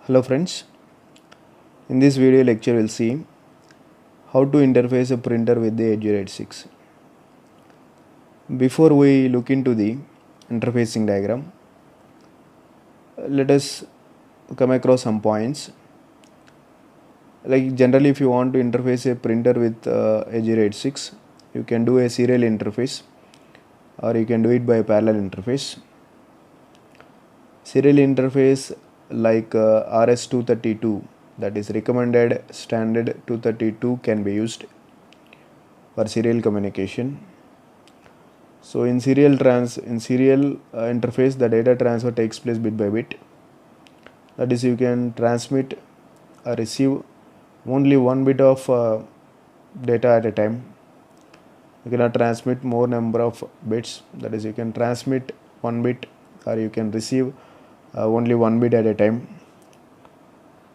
Hello friends, in this video lecture we'll see how to interface a printer with the Edge 86. Before we look into the interfacing diagram, let us come across some points. Like generally if you want to interface a printer with Edge 86, you can do a serial interface or you can do it by a parallel interface. Serial interface like RS-232, that is recommended standard 232, can be used for serial communication. So in serial interface, the data transfer takes place bit by bit. That is, you can transmit or receive only one bit of data at a time. You cannot transmit more number of bits. That is, you can transmit one bit or you can receive only one bit at a time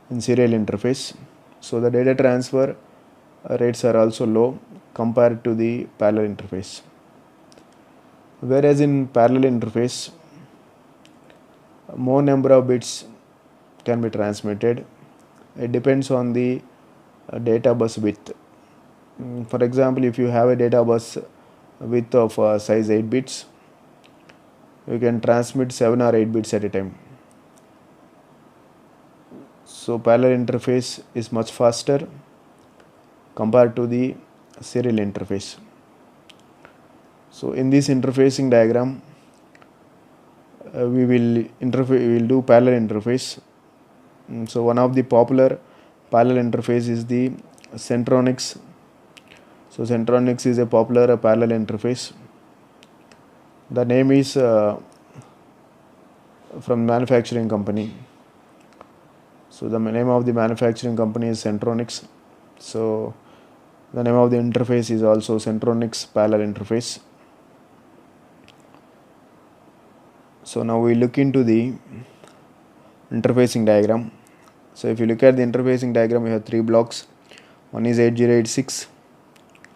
in serial interface. So the data transfer rates are also low compared to the parallel interface. Whereas in parallel interface, more number of bits can be transmitted. It depends on the data bus width. For example, if you have a data bus width of size 8 bits, you can transmit 7 or 8 bits at a time. So parallel interface is much faster compared to the serial interface. So in this interfacing diagram, we will do parallel interface. So one of the popular parallel interface is the Centronics. So Centronics is a popular parallel interface. The name is from manufacturing company. So the name of the manufacturing company is Centronics. So the name of the interface is also Centronics parallel interface. So now we look into the interfacing diagram. So if you look at the interfacing diagram, we have three blocks. One is 8086,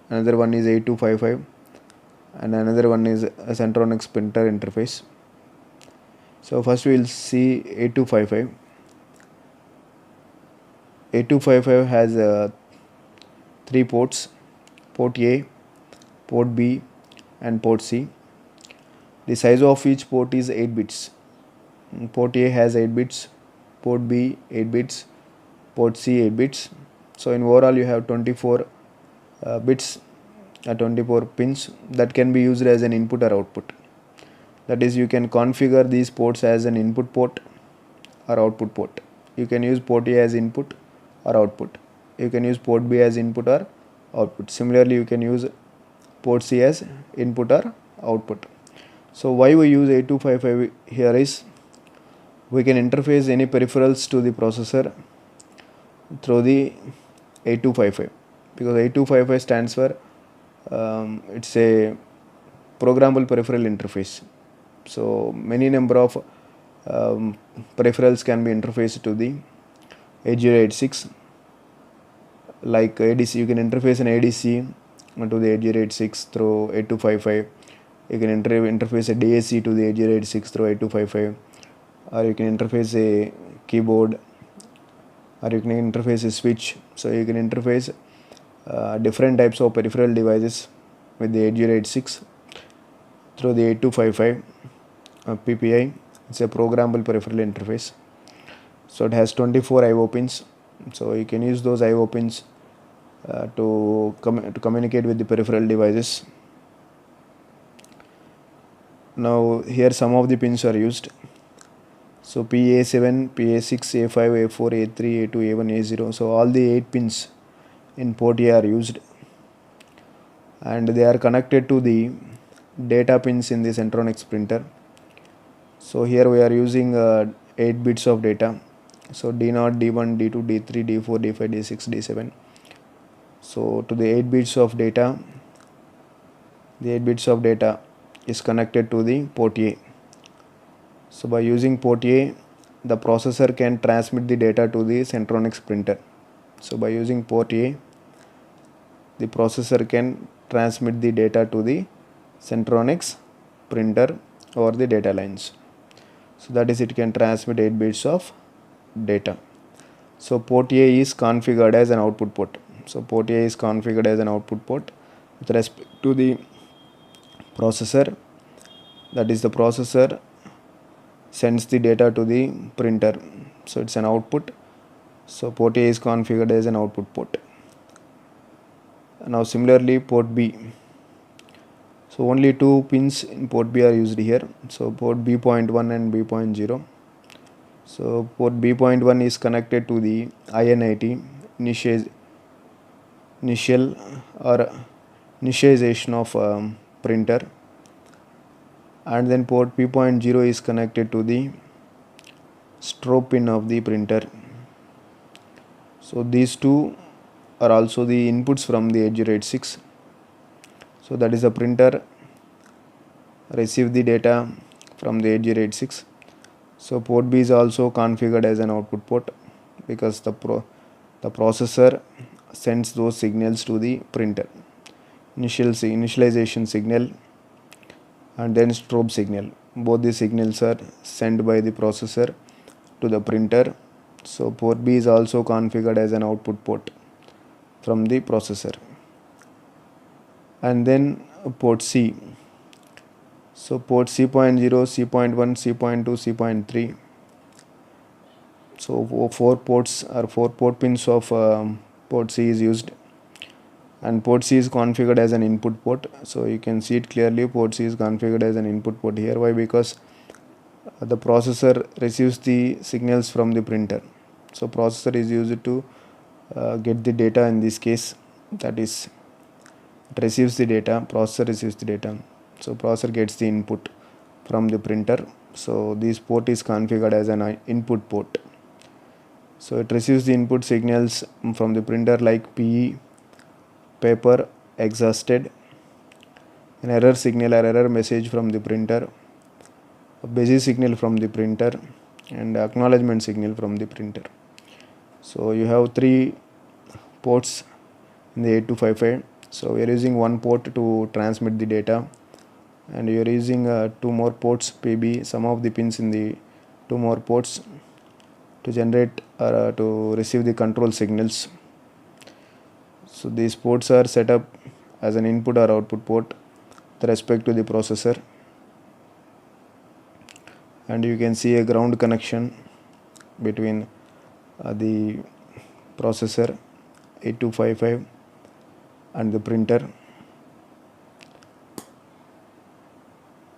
another one is 8255, and another one is a Centronics printer interface. So first we will see 8255. 8255 has three ports: port A, port B, and port C. The size of each port is 8 bits. Port A has 8 bits, port B 8 bits, port C 8 bits. So in overall you have 24 bits, 24 pins that can be used as an input or output. That is, you can configure these ports as an input port or output port. You can use port A as input or output. You can use port B as input or output. Similarly, you can use port C as input or output. So why we use 8255 here is, we can interface any peripherals to the processor through the 8255, because 8255 stands for it's a programmable peripheral interface. So many number of peripherals can be interfaced to the 8086. Like ADC, you can interface an ADC to the 8086 through 8255. You can interface a DAC to the 8086 through 8255, or you can interface a keyboard, or you can interface a switch. So you can interface different types of peripheral devices with the 8086 through the 8255 PPI. It's a programmable peripheral interface. So it has 24 I/O pins. So you can use those I/O pins to communicate with the peripheral devices. Now here some of the pins are used. So PA7, PA6, A5, A4, A3, A2, A1, A0. So all the 8 pins in port A are used, and they are connected to the data pins in the Centronics printer. So here we are using 8 bits of data. So D0, D1, D2, D3, D4, D5, D6, D7. So to the 8 bits of data, the 8 bits of data is connected to the port A. So by using port A, the processor can transmit the data to the Centronics printer. So by using port A, the processor can transmit the data to the Centronics printer over the data lines. So that is, it can transmit 8 bits of data. So port A is configured as an output port. So port A is configured as an output port with respect to the processor. That is, the processor sends the data to the printer. So it's an output. So port A is configured as an output port. Now similarly port B. So only two pins in port B are used here. So port B.1 and B.0. So port B.1 is connected to the INIT initial or initialization of printer, and then port P.0 is connected to the strobe pin of the printer. So these two are also the inputs from the 8086. So that is, the printer receive the data from the 8086. So port B is also configured as an output port because the processor sends those signals to the printer. Initialization signal and then strobe signal. Both the signals are sent by the processor to the printer. So port B is also configured as an output port from the processor. And then port C. So port C.0, C.1, C.2, C.3. So four ports or 4 port pins of port C is used, and port C is configured as an input port. So you can see it clearly, port C is configured as an input port here. Why? Because the processor receives the signals from the printer. So processor is used to get the data in this case. That is, it receives the data, processor receives the data. So processor gets the input from the printer. So this port is configured as an input port. So it receives the input signals from the printer like PE, paper, exhausted, an error signal or error message from the printer, a busy signal from the printer, and acknowledgement signal from the printer. So you have 3 ports in the 8255. So we are using one port to transmit the data, and you are using 2 more ports, PB, some of the pins in the 2 more ports to generate or to receive the control signals. So these ports are set up as an input or output port with respect to the processor, and you can see a ground connection between the processor 8255 and the printer.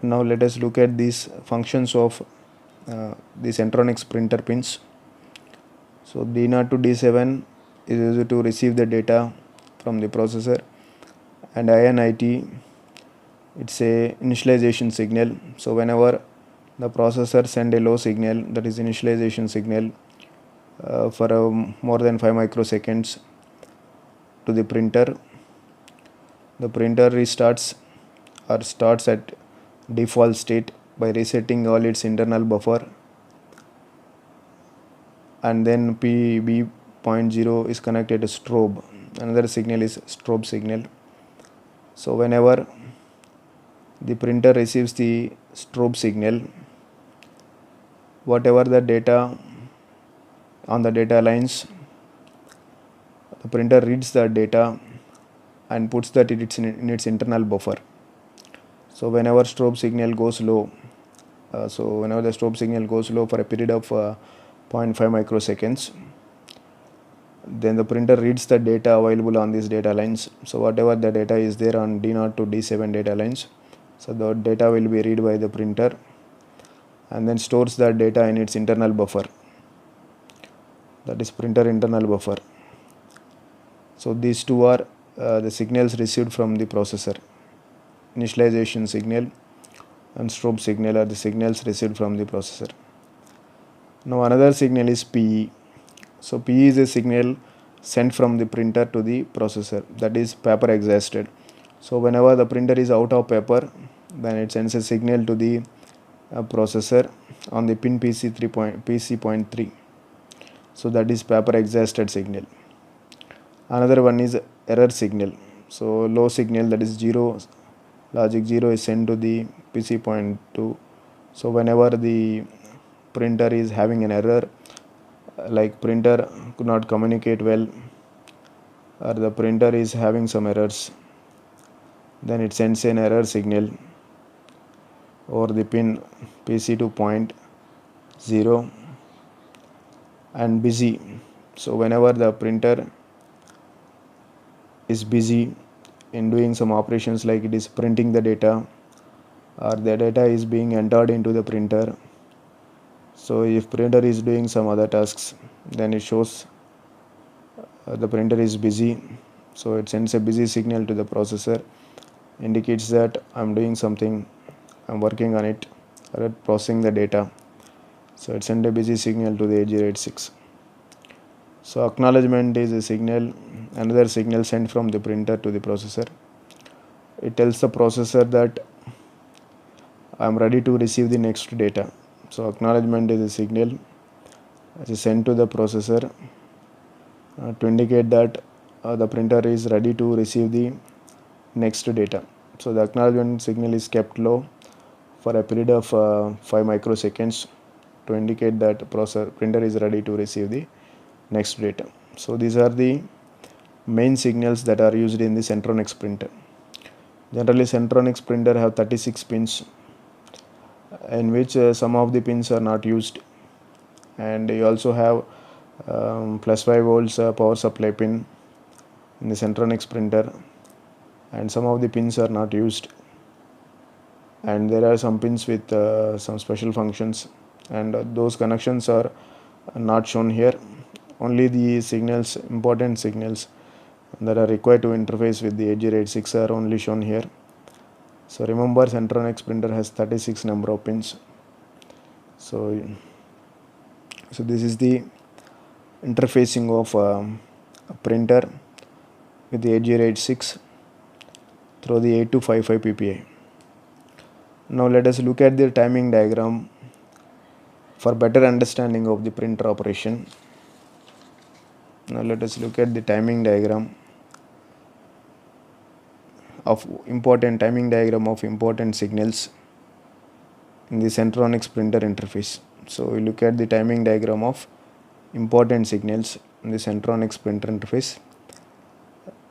Now let us look at these functions of the Centronics printer pins. So D0 to D7 is used to receive the data from the processor, and INIT, it's a initialization signal. So whenever the processor send a low signal, that is initialization signal, for more than 5 microseconds to the printer, the printer restarts or starts at default state by resetting all its internal buffer, and then PB.0 is connected to strobe. Another signal is strobe signal. So whenever the printer receives the strobe signal, whatever the data on the data lines, the printer reads the data and puts that in its internal buffer. So whenever strobe signal goes low, whenever the strobe signal goes low for a period of 0.5 microseconds, then the printer reads the data available on these data lines. So whatever the data is there on D0 to D7 data lines, so the data will be read by the printer and then stores that data in its internal buffer, that is printer internal buffer. So these two are the signals received from the processor. Initialization signal and strobe signal are the signals received from the processor. Now another signal is PE. So PE is a signal sent from the printer to the processor, that is paper exhausted. So whenever the printer is out of paper, then it sends a signal to the processor on the pin PC.3. So that is paper exhausted signal. Another one is error signal. So low signal, that is 0, logic 0 is sent to the PC.2. So whenever the printer is having an error, like printer could not communicate well, or the printer is having some errors, then it sends an error signal over the pin PC to point 0 and busy. So whenever the printer is busy in doing some operations, like it is printing the data or the data is being entered into the printer, so if printer is doing some other tasks, then it shows the printer is busy. So it sends a busy signal to the processor, indicates that I'm doing something, I'm working on it, or processing the data. So it sends a busy signal to the 8086. So acknowledgement is a signal, another signal sent from the printer to the processor. It tells the processor that I'm ready to receive the next data. So acknowledgement is a signal which is sent to the processor to indicate that the printer is ready to receive the next data. So the acknowledgement signal is kept low for a period of 5 microseconds to indicate that printer is ready to receive the next data. So these are the main signals that are used in the Centronics printer. Generally, Centronics printer have 36 pins, in which some of the pins are not used, and you also have plus 5 volts power supply pin in the Centronics printer, and some of the pins are not used, and there are some pins with some special functions, and those connections are not shown here. Only the signals, important signals that are required to interface with the 8086 are only shown here. So remember, Centronics printer has 36 number of pins. So this is the interfacing of a printer with the 8086 through the 8255 PPI. Now let us look at the timing diagram for better understanding of the printer operation. Now let us look at the timing diagram of important signals in the Centronics printer interface. So we look at the timing diagram of important signals in the Centronics printer interface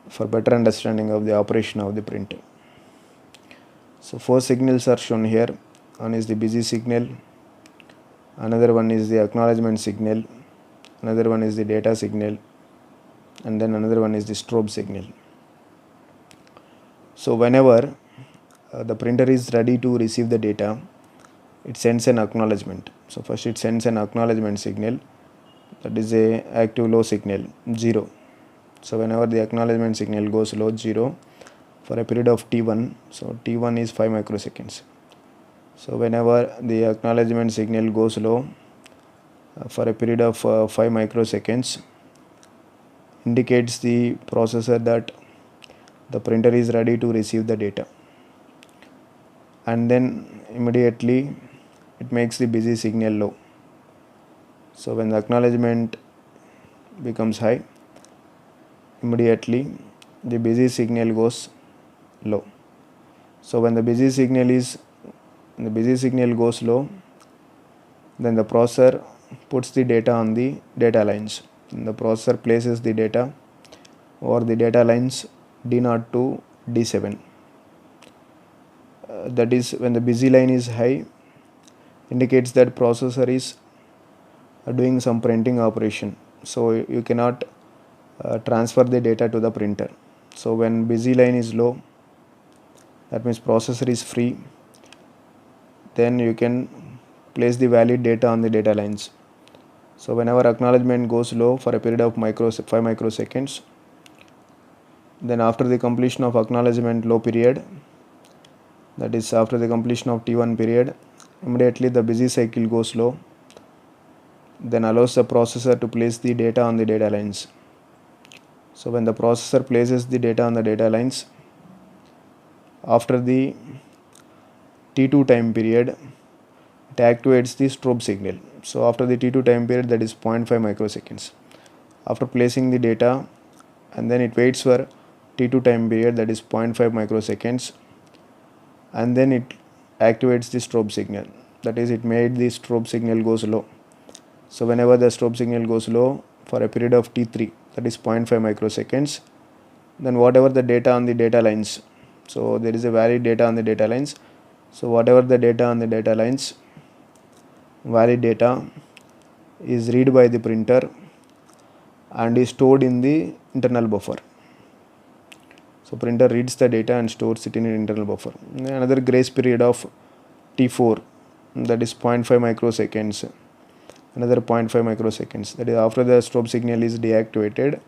for better understanding of the operation of the printer. So 4 signals are shown here. One is the busy signal, another one is the acknowledgement signal, another one is the data signal, and then another one is the strobe signal. So whenever the printer is ready to receive the data, it sends an acknowledgement. So first it sends an acknowledgement signal, that is a active low signal 0. So whenever the acknowledgement signal goes low 0 for a period of t1, so t1 is 5 microseconds. So whenever the acknowledgement signal goes low for a period of 5 microseconds, indicates the processor that the printer is ready to receive the data, and then immediately it makes the busy signal low. So when the acknowledgement becomes high, immediately the busy signal goes low. So when the busy signal goes low, then the processor puts the data on the data lines. And the processor places the data over the data lines D0 to D7. That is, when the busy line is high, indicates that processor is doing some printing operation. So you cannot transfer the data to the printer. So when busy line is low, that means processor is free, then you can place the valid data on the data lines. So whenever acknowledgement goes low for a period of 5 microseconds, then after the completion of acknowledgement low period, that is after the completion of T1 period, immediately the busy cycle goes low, then allows the processor to place the data on the data lines. So when the processor places the data on the data lines, after the T2 time period, it activates the strobe signal. So after the T2 time period, that is 0.5 microseconds, after placing the data, and then it waits for T2 time period, that is 0.5 microseconds, and then it activates the strobe signal. That is, it made the strobe signal goes low. So whenever the strobe signal goes low for a period of t3, that is 0.5 microseconds, then whatever the data on the data lines, so there is a valid data on the data lines, so whatever the data on the data lines, valid data is read by the printer and is stored in the internal buffer. So printer reads the data and stores it in an internal buffer. Another grace period of t4, that is 0.5 microseconds. Another 0.5 microseconds, that is after the strobe signal is deactivated,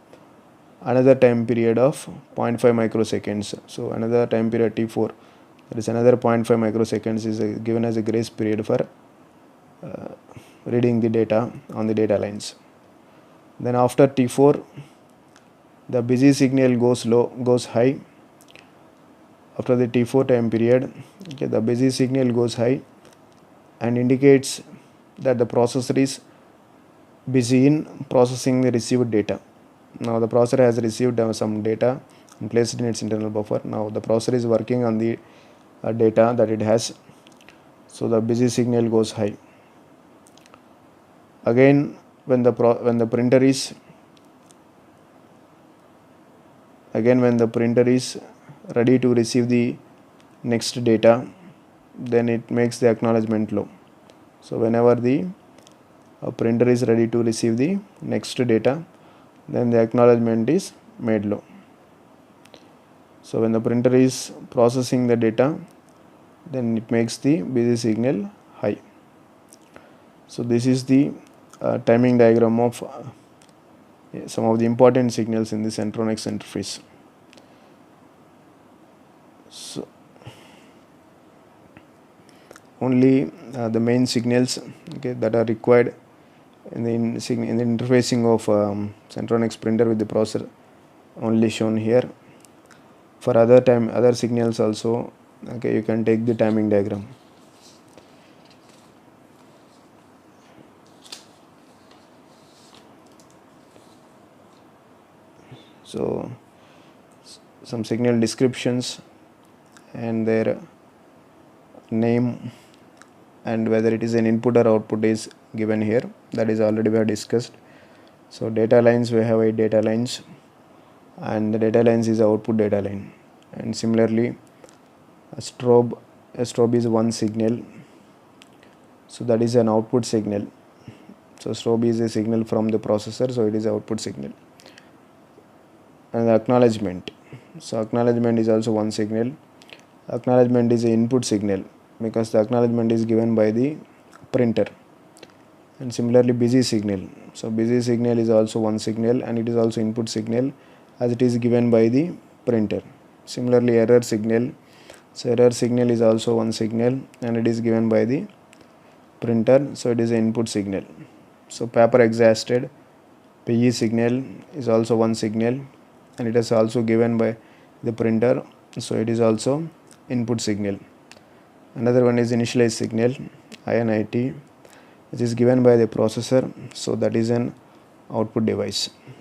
another time period of 0.5 microseconds. So another time period t4, that is another 0.5 microseconds is given as a grace period for reading the data on the data lines. Then after t4, the busy signal goes high. After the t4 time period, okay, the busy signal goes high and indicates that the processor is busy in processing the received data. Now the processor has received some data and placed it in its internal buffer. Now the processor is working on the data that it has, so the busy signal goes high. Again, when the printer is ready to receive the next data, then it makes the acknowledgement low. So whenever the printer is ready to receive the next data, then the acknowledgement is made low. So when the printer is processing the data, then it makes the busy signal high. So this is the timing diagram of some of the important signals in the Centronics interface. So only the main signals, okay, that are required in the interfacing of Centronics printer with the processor only shown here. For other signals also, okay, you can take the timing diagram. So some signal descriptions and their name and whether it is an input or output is given here. That is already we have discussed. So data lines, we have 8 data lines, and the data lines is output data line. And similarly, a strobe is one signal, so that is an output signal. So strobe is a signal from the processor, so it is output signal. And the acknowledgement, so acknowledgement is also one signal. Acknowledgement is an input signal because the acknowledgement is given by the printer. And similarly, busy signal, so busy signal is also one signal and it is also input signal as it is given by the printer. Similarly, error signal, so error signal is also one signal and it is given by the printer, so it is an input signal. So paper exhausted, PE signal is also one signal and it is also given by the printer, so it is also input signal. Another one is initialize signal, INIT, which is given by the processor, so that is an output device.